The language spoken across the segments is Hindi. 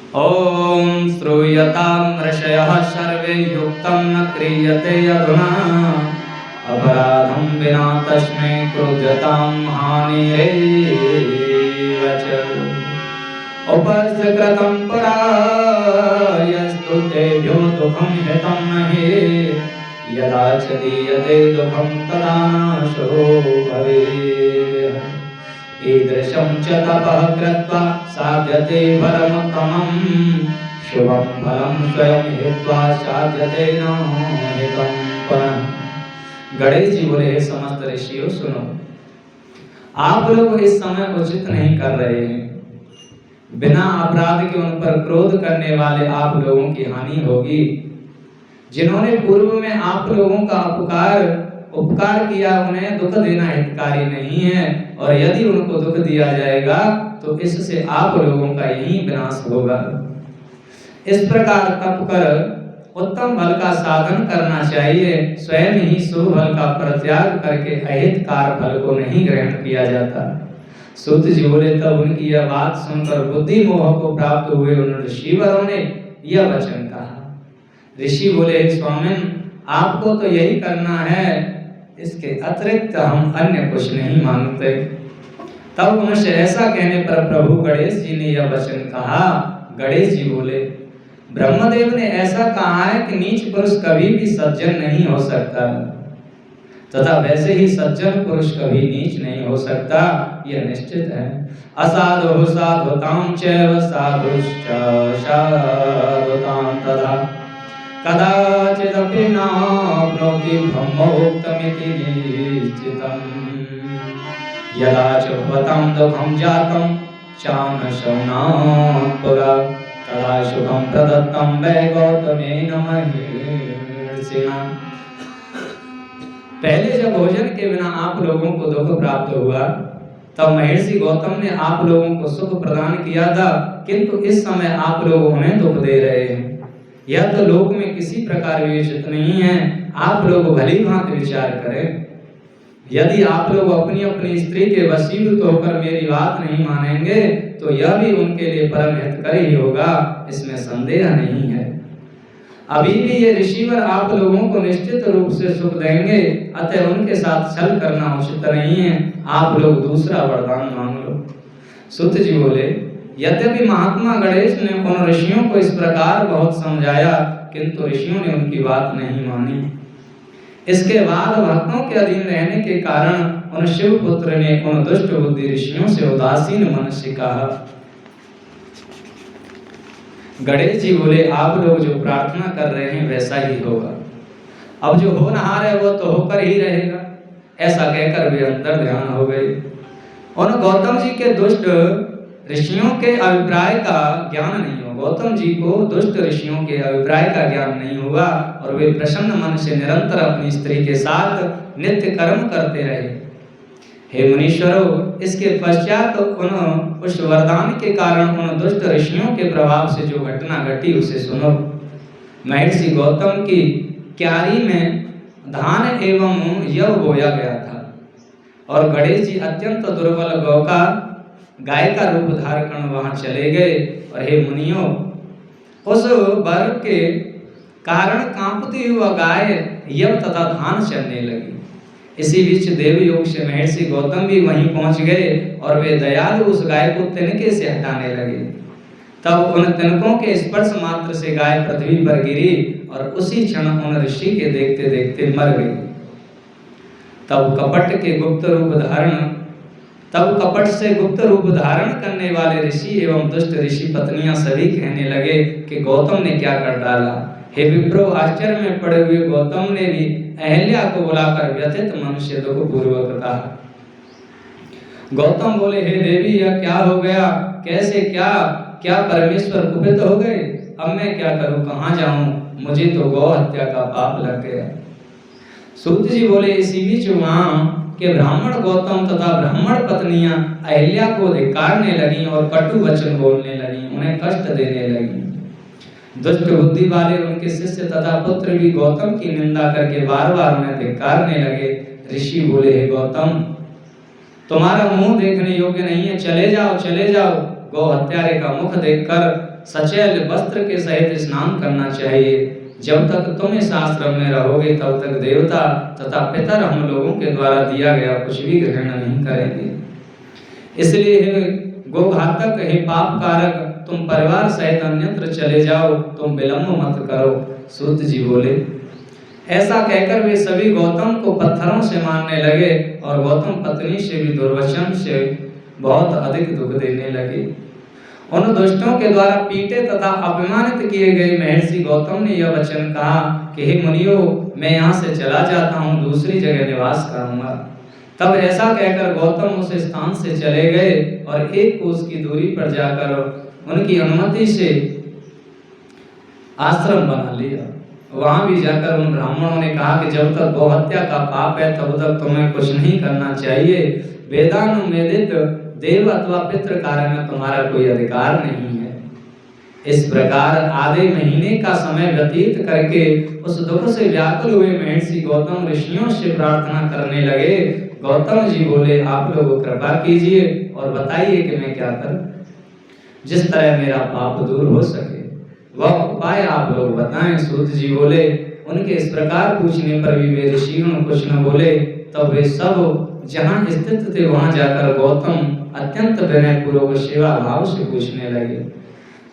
ॐ श्रूयतां ऋषयः सर्वे युक्तं न क्रियते अधुना अपराधं विना तस्मै क्रुध्यतां हानिरेव च उपस्कृतं परायस्तु तेभ्यो दुःखं हितं नहि यदा च दीयते दुःखं तदा नाशो भवेत् ईदृशं च तपः कृत्वा साध्यते परमोत्तमम् शुभं फलं स्वयं हित्वा साध्यते न हितं पुनः। गणेश जी बोले, हे समस्त ऋषियों सुनो, आप लोग इस समय उचित नहीं कर रहे हैं। बिना अपराध के उन पर क्रोध करने वाले आप लोगों की हानि होगी। जिन्होंने पूर्व में आप लोगों का उपकार किया उन्हें दुख देना हितकारी नहीं है, और यदि उनको दुख दिया जाएगा तो इससे आप लोगों का यही विनाश होगा। इस प्रकार तप कर उत्तम फल का साधन करना चाहिए। स्वयं ही शुभ फल का परित्याग करके अहितकार फल को नहीं ग्रहण किया जाता। सूत जी बोले, तब उनकी यह बात सुनकर बुद्धि मोह को प्राप्त हुए उन ऋषिवरों ने यह वचन कहा। ऋषि बोले, स्वामिन आपको तो यही करना है, इसके अतिरिक्त हम अन्य कुछ नहीं मानते। तब उनसे ऐसा कहने पर प्रभु गणेश जी ने यह वचन कहा। गणेश जी बोले, ब्रह्मदेव ने ऐसा कहा है कि नीच पुरुष कभी भी सज्जन नहीं हो सकता, तथा वैसे ही सज्जन पुरुष कभी नीच नहीं हो सकता, यह निश्चित है। असाधु साधुतां चैव साधुश्च साधुतां तथा कदाचिदपि नाप्नोति ब्रह्मोक्तमिति निश्चितम्। यदा च भवतां दुःखं जातं चानशौनात् पुरा तदा शुभं प्रदत्तं वै गौतमेन महर्षिणा। पहले जब भोजन के बिना आप लोगों को दुख प्राप्त हुआ, तब महर्षि गौतम ने आप लोगों को सुख प्रदान किया था, किंतु इस समय आप लोग उन्हें दुख दे रहे हैं। यह तो लोक में किसी प्रकार विवेचित नहीं है। आप लोग भली भांति विचार करें। यदि आप लोग अपनी अपनी स्त्री के वशीभूत होकर मेरी बात नहीं मानेंगे तो यह भी उनके लिए परम हितकारी ही होगा, इसमें संदेह नहीं है। अभी भी ये ऋषिवर आप लोगों को निश्चित रूप से सुख देंगे, अतः उनके साथ छल करना उचित नहीं है। आप लोग दूसरा वरदान मांग लो। सूत जी बोले, यद्यपि महात्मा गणेश ने उन ऋषियों को इस प्रकार बहुत समझाया, किंतु ऋषियों ने उनकी बात नहीं मानी। इसके बाद भक्तों के अधीन रहने के कारण उन शिवपुत्र ने उन दुष्ट बुद्धि ऋषियों से उदासीन मन से कहा। गणेश जी बोले, आप लोग जो प्रार्थना कर रहे हैं वैसा ही होगा। अब जो होनहार है वो तो होकर ही रहेगा। ऐसा कहकर वे अंतर ध्यान हो गए। उन गौतम जी के दुष्ट ऋषियों के अभिप्राय का ज्ञान नहीं हुआ। गौतम जी को दुष्ट ऋषियों के अभिप्राय का ज्ञान नहीं हुआ, और वे प्रसन्न मन से निरंतर अपनी स्त्री के साथ नित्य कर्म करते रहे। हे मुनीश्वरों, इसके पश्चात उस वरदान के कारण उन दुष्ट ऋषियों के प्रभाव से जो घटना घटी उसे सुनो। महर्षि गौतम की क्यारी में धान एवं यव बोया गया था, और गणेश जी अत्यंत दुर्बल गाय का रूप धारण वहां चले गए। और हे मुनियों, उस वर के कारण कांपती हुआ गाय यव तथा धान चरने लगी। इसी बीच देवयोग से महर्षि गौतम भी वहीं पहुंच गए, और वे दयालु उस गाय को तिनके से हटाने लगे। तब उन तिनकों के स्पर्श मात्र से गाय पृथ्वी पर गिरी, और उसी क्षण उन ऋषि के देखते देखते मर गई। तब कपट से गुप्त रूप धारण करने वाले ऋषि एवं दुष्ट ऋषि पत्नियां सभी कहने लगे कि गौतम ने क्या कर डाला। हे विप्रो, आश्चर्य में पड़े हुए गौतम ने भी अहल्या को बुलाकर व्यथित मन से दुख पूर्वक कहा। गौतम बोले, हे देवी, यह क्या हो गया? कैसे? क्या परमेश्वर कुपित हो गए? अब मैं क्या करूं, कहां जाऊं? मुझे तो गौ हत्या का पाप लग गया। सूत जी बोले, इसी बीच वहां के ब्राह्मण गौतम तथा ब्राह्मण पत्नियां अहल्या को धिक्कारने लगी और कटु वचन बोलने लगी, उन्हें कष्ट देने लगी। दुष्ट बुद्धि वाले उनके शिष्य तथा पुत्र भी गौतम की निंदा करके बार बार उन्हें धिक्कारने लगे। ऋषि बोले, हे गौतम, तुम्हारा मुंह देखने योग्य नहीं है, चले जाओ। गौ हत्यारे का मुख देखकर सचैल वस्त्र के सहित स्नान करना चाहिए। जब तक तुम इस आश्रम में रहोगे तब तक देवता तथा पितर हम लोगों के द्वारा दिया गया कुछ भी ग्रहण नहीं करेंगे। इसलिए हे गोघातक, हे पाप कारक, तुम परिवार सहित अन्यत्र चले जाओ, तुम विलंब मत करो। सूत जी बोले। ऐसा कहकर वे सभी गौतम को पत्थरों से मारने लगे और गौतम पत्नी से भी दुर्वचन से बहुत अधिक दुख देने लगे। उन दुष्टों के द्वारा पीटे तथा अपमानित किए गए महर्षि गौतम ने यह वचन कहा कि हे मुनियों, मैं यहाँ से चला जाता हूँ, दूसरी जगह निवास करूंगा। तब ऐसा कहकर गौतम उस स्थान से चले गए और 1 कोस की दूरी पर जाकर उनकी अनुमति से आश्रम बना लिया। वहां भी जाकर उन ब्राह्मणों ने कहा कि जब तक गौहत्या का पाप है तब तक तुम्हें कुछ नहीं करना चाहिए। वेदानुवेदित देव अथवा पितृ कार्य में तुम्हारा कोई अधिकार नहीं है। इस प्रकार आधे महीने का समय व्यतीत करके उस दुख से व्याकुल हुए महर्षि गौतम ऋषियों से प्रार्थना करने लगे। गौतम जी बोले, आप लोग कृपा कीजिए और बताइए कि मैं क्या करूं, जिस तरह मेरा पाप दूर हो सके, वह उपाय आप लोग बताएं। सूत जी बोले। उनके इस प्रकार पूछने पर भी वे ऋषियों कुछ न बोले। तब वे सब जहां स्थित थे वहां जाकर गौतम अत्यंत विनय पूर्वक सेवा भाव से पूछने लगे।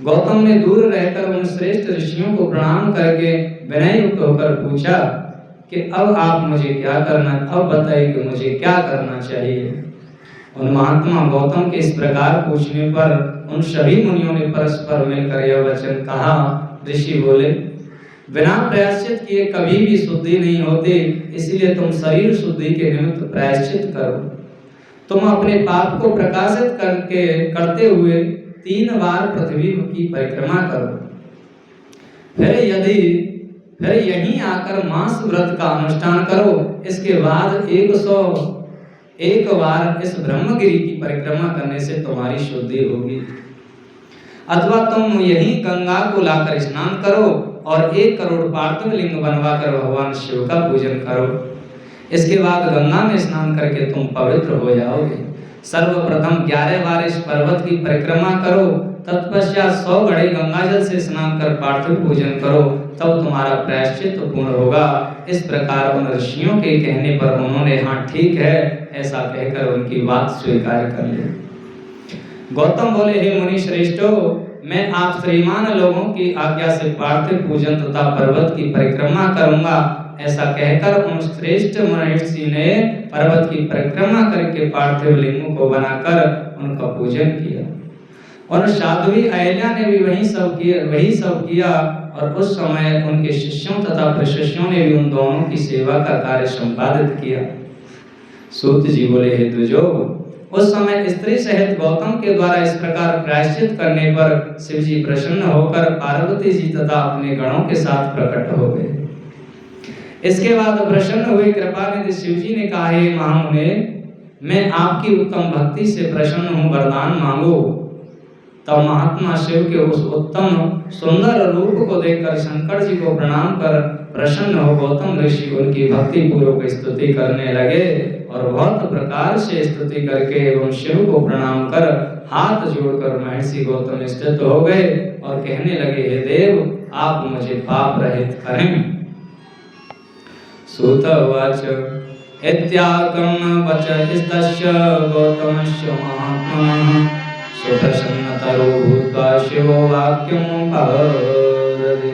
गौतम ने दूर रहकर उन श्रेष्ठ ऋषियों को प्रणाम करके विनय युक्त होकर पूछा कि अब आप मुझे क्या करना, अब बताइए कि मुझे क्या करना चाहिए। उन महात्मा गौतम के इस प्रकार पूछने पर उन सभी मुनियों ने परस्पर मिलकर यह वचन कहा। ऋषि बोले, बिना प्रायश्चित किए कभी भी शुद्धि नहीं होती, इसलिए तुम शरीर शुद्धि के निमित्त प्रायश्चित करो। तुम अपने पाप को प्रकाशित करते हुए 3 बार पृथ्वी की परिक्रमा करो। फिर यहीं आकर मास व्रत का अनुष्ठान करो। इसके बाद 101 बार इस ब्रह्मगिरि की परिक्रमा करने से तुम्हारी शुद्धि होगी। अथवा तुम यहीं गंगा को लाकर स्नान करो और 1 करोड़ पार्थिव लिंग बनवाकर भगवान शिव का पूजन करो। इसके बाद गंगा में स्नान करके तुम पवित्र हो जाओगे। सर्वप्रथम 11 बार इस पर्वत की परिक्रमा करो, तत्पश्चात 100 घड़े गंगाजल से स्नान कर पार्थिव पूजन करो, तब तुम्हारा प्रायश्चित पूर्ण होगा। इस प्रकार उन ऋषियों के कहने पर उन्होंने हाँ ठीक है ऐसा कहकर उनकी बात स्वीकार कर ली। गौतम बोले, हे मुनि श्रेष्ठो, मैं आप श्रीमान लोगों की आज्ञा से पार्थिव पूजन तथा पर्वत की परिक्रमा करूंगा। ऐसा कहकर उन श्रेष्ठ महर्षि ने पर्वत की परिक्रमा करके पार्थिव लिंगों को बनाकर उनका पूजन किया। और साध्वी अहिल्या ने भी वही सब किया और उस समय उनके शिष्यों तथा प्रशिष्यों ने भी उन दोनों की सेवा का कार्य संपादित किया। सूत जी बोले, हे द्विजो, उस समय स्त्री सहित गौतम के द्वारा इस प्रकार प्रायश्चित करने पर शिव जी प्रसन्न होकर पार्वती जी तथा अपने गणों के साथ प्रकट हो गए। इसके बाद प्रसन्न हुए कृपानिधि शिव जी ने कहा, हे महामुने, मैं आपकी उत्तम भक्ति से प्रसन्न हूँ, वरदान मांगो। तब महात्मा शिव के उस उत्तम सुंदर रूप को देखकर शंकर जी को प्रणाम कर प्रसन्न हो गौतम ऋषि उनकी भक्ति पूर्वक स्तुति करने लगे और बहुत प्रकार से स्तुति करके एवं शिव को प्रणाम कर हाथ जोड़कर महर्षि गौतम स्थित हो गए और कहने लगे, हे देव, आप मुझे पाप रहित करें। सूतवाच इत्यागम वचस्तस्य गौतमस्य महात्मनः सुप्रसन्नतरो भूत्वा शिवो वाक्यं पवदते।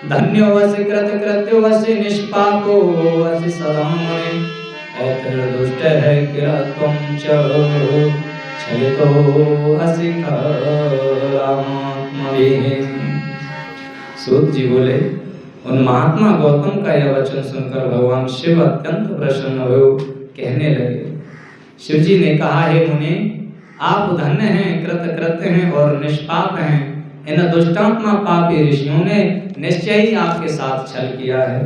धन्योऽसि कृतकृत्योऽसि निष्पापोऽसि सदा मुने, अतिर्दुष्टः किल त्वं च छलितोऽसि कामात्मभिः। सूत जी बोले, उन महात्मा गौतम का यह वचन सुनकर भगवान शिव अत्यंत प्रसन्न हो कहने लगे। शिव जी ने कहा, हे मुनि, आप धन्य हैं, कृतकृत्य हैं और निष्पाप हैं। इन दुष्टात्मा पापी ऋषियों ने निश्चय ही आपके साथ छल किया है।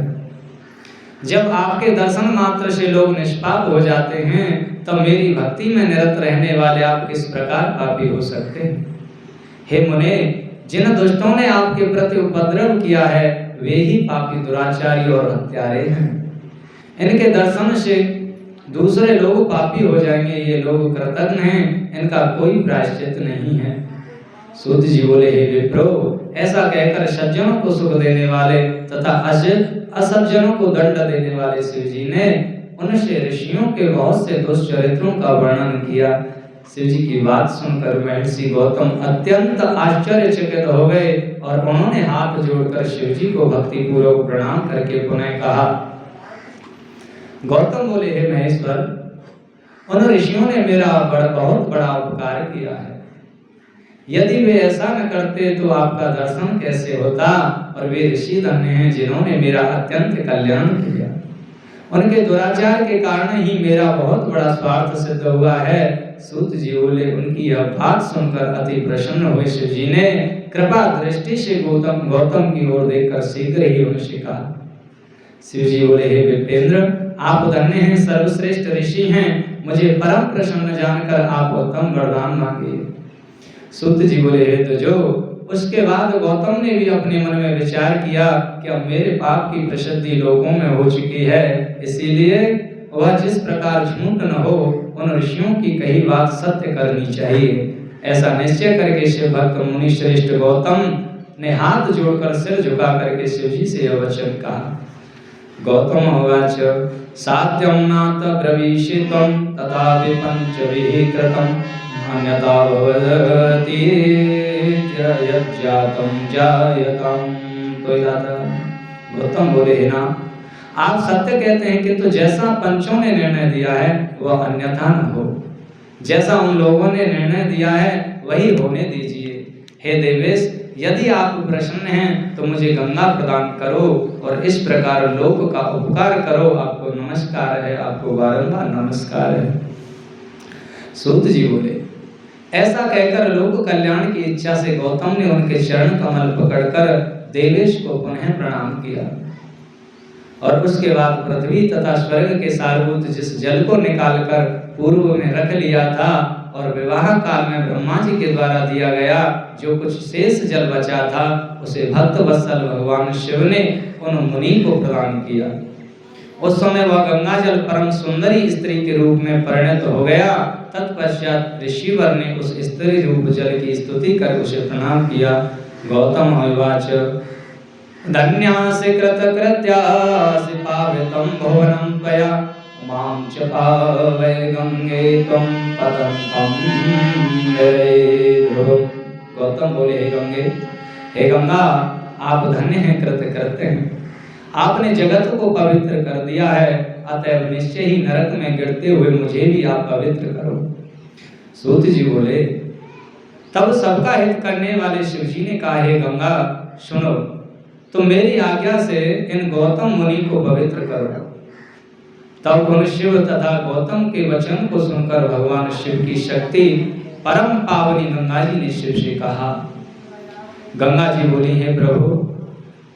जब आपके दर्शन मात्र से लोग निष्पाप हो जाते हैं तब मेरी भक्ति में निरत रहने वाले आप किस प्रकार पापी हो सकते हैं। हे मुने, जिन दुष्टों ने आपके प्रति उपद्रव किया है वे ही पापी, दुराचारी और हत्यारे हैं। इनके दर्शन से दूसरे लोग पापी हो जाएंगे, ये लोग कृतज्ञ हैं, इनका कोई प्रायश्चित नहीं है। सूत जी बोले, हे विप्रो, ऐसा कहकर सज्जनों को सुख देने वाले तथा असज्जनों को दंड देने वाले शिव जी ने उनसे ऋषियों के बहुत से दुष्चरित्रों का वर्णन किया। शिव जी की बात सुनकर महर्षि गौतम अत्यंत आश्चर्यचकित हो गए और उन्होंने हाथ जोड़कर शिव जी को भक्ति पूर्वक प्रणाम करके पुनः कहा। गौतम बोले, हे महेश्वर, उन ऋषियों ने मेरा बहुत बड़ा उपकार किया है। यदि वे ऐसा न करते तो आपका दर्शन कैसे होता, और वे ऋषि धन्य हैं जिन्होंने मेरा अत्यंत कल्याण किया। उनके दुराचार के कारण ही मेरा बहुत बड़ा स्वार्थ सिद्ध हुआ है। सूत जी बोले, उनकी यह बात सुनकर अति प्रसन्न हुए शिव जी ने कृपा दृष्टि से गौतम की ओर देखकर शीघ्र ही उनसे कहा। शिव जी बोले, हे विप्रेंद्र, आप धन्य हैं, सर्वश्रेष्ठ ऋषि हैं, मुझे परम प्रसन्न जानकर आप उत्तम वरदान मांगिए। सूत जी बोले, हे तुजो। उसके बाद गौतम ने भी अपने मन में विचार किया कि अब मेरे पाप की प्रसिद्धि लोगों में हो चुकी है, इसीलिए वह जिस प्रकार झूठ न हो, उन ऋषियों की कही बात सत्य करनी चाहिए। ऐसा निश्चय करके शिव भक्त मुनि श्रेष्ठ गौतम ने हाथ जोड़कर सिर झुका करके शिव जी से यह वचन कहा। गौतम उवाच, सात्यं नाथ ब्रवीषितं तथापि पंचभिः कृतं अन्यथा भवति यज्जातं जायताम्। तो गौतम बोले, हे नाथ, आप सत्य कहते हैं, किंतु जैसा पंचों ने निर्णय दिया है वह अन्यथा न हो। जैसा उन लोगों ने निर्णय दिया है वही होने दीजिए। हे देवेश, यदि आप प्रसन्न हैं तो मुझे गंगा प्रदान करो और इस प्रकार लोक का उपकार करो। आपको नमस्कार है, आपको बारंबार नमस्कार है। सूत जी बोले, ऐसा कहकर लोक कल्याण की इच्छा से गौतम ने उनके चरण कमल पकड़कर देवेश को पुनः प्रणाम किया और उसके बाद पृथ्वी तथा स्वर्ग के सारभूत जिस जल को निकालकर पूर्व में रख लिया था और विवाह काल में ब्रह्मा जी के द्वारा दिया गया जो कुछ शेष जल बचा था, उसे भक्त वत्सल भगवान शिव ने उन मुनि को प्रदान किया। उस समय वह गंगा जल परम सुंदरी स्त्री के रूप में परिणत हो गया। तत्पश्चात ऋषिवर ने उस स्त्री रूप जल की स्तुति कर उसे प्रणाम किया। गौतम उवाच, धन्यासि कृतकृत्यासि पावितं भुवनं त्वया मां च पावय गंगे त्वं पतन्तं निरेधुः। गौतम बोले, हे गंगे, हे गंगा, आप धन्य हैं, कृतकृत्य हैं। आपने जगत को पवित्र कर दिया है, अतएव निश्चय ही नरक में गिरते हुए मुझे भी आप पवित्र करो। सूत जी बोले, तब सबका हित करने वाले शिव जी ने कहा, हे गंगा, सुनो, तुम मेरी आज्ञा से इन गौतम मुनि को पवित्र करो। तब उन शिव तथा गौतम के वचन को सुनकर भगवान शिव की शक्ति परम पावनी गंगा जी ने शिव से कहा। गंगा जी बोली, हे प्रभु,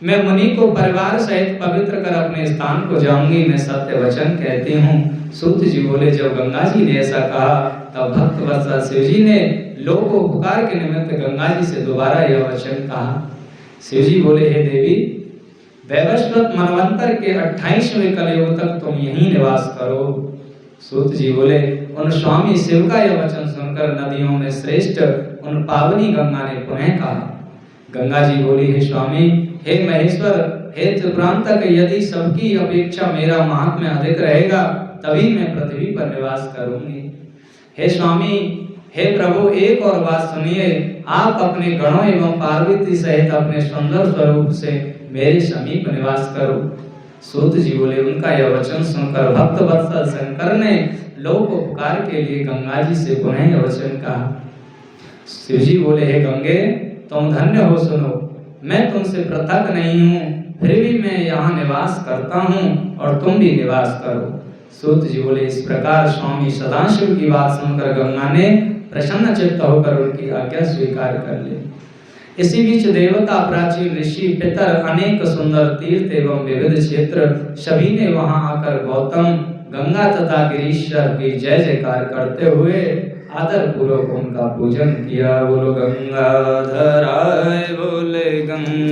मैं मुनि को परिवार सहित पवित्र कर अपने स्थान को जाऊंगी, मैं सत्य वचन कहती हूँ। सूत जी बोले, जब गंगा जी ने ऐसा कहा तब भक्त वत्सल शिव जी ने लोक उपकार के निमित्त गंगा जी से दोबारा यह वचन कहा। शिव जी बोले, हे देवी, वैवस्वत मनवंतर के 28वें कलयुग तक तुम यहीं निवास करो। सूत जी बोले, उन स्वामी शिव का यह वचन सुनकर नदियों में श्रेष्ठ उन पावनी गंगा ने पुनः कहा। गंगा जी बोली, हे स्वामी, हे महेश्वर, हे त्रिपुरांतक, यदि सबकी अपेक्षा मेरा महात्म्य अधिक रहेगा तभी मैं पृथ्वी पर निवास करूंगी। हे स्वामी, हे प्रभु, एक और बात सुनिए, आप अपने गणों एवं पार्वती सहित अपने सुंदर स्वरूप से मेरे समीप निवास करो। सूत जी बोले, उनका यह वचन सुनकर भक्त वत्सल शंकर ने लोक उपकार के लिए गंगा जी से पुनः यह वचन कहा। शिव जी बोले, हे गंगे, तुम धन्य हो, सुनो, मैं तुमसे पृथक नहीं हूँ, फिर भी मैं यहाँ निवास करता हूँ और तुम भी निवास करो। सूत जी बोले, इस प्रकार स्वामी सदाशिव की बात सुनकर गंगा ने प्रसन्न चित्त होकर उनकी आज्ञा स्वीकार कर ली। इसी बीच देवता, प्राचीन ऋषि, पितर, अनेक सुंदर तीर्थ एवं विविध क्षेत्र सभी ने वहां आकर गौतम, गंगा तथा गिरीश्वर की जय जयकार करते हुए आदर पूर्वक उनका पूजन किया। बोलो गंगाधराय, बोले गंगा।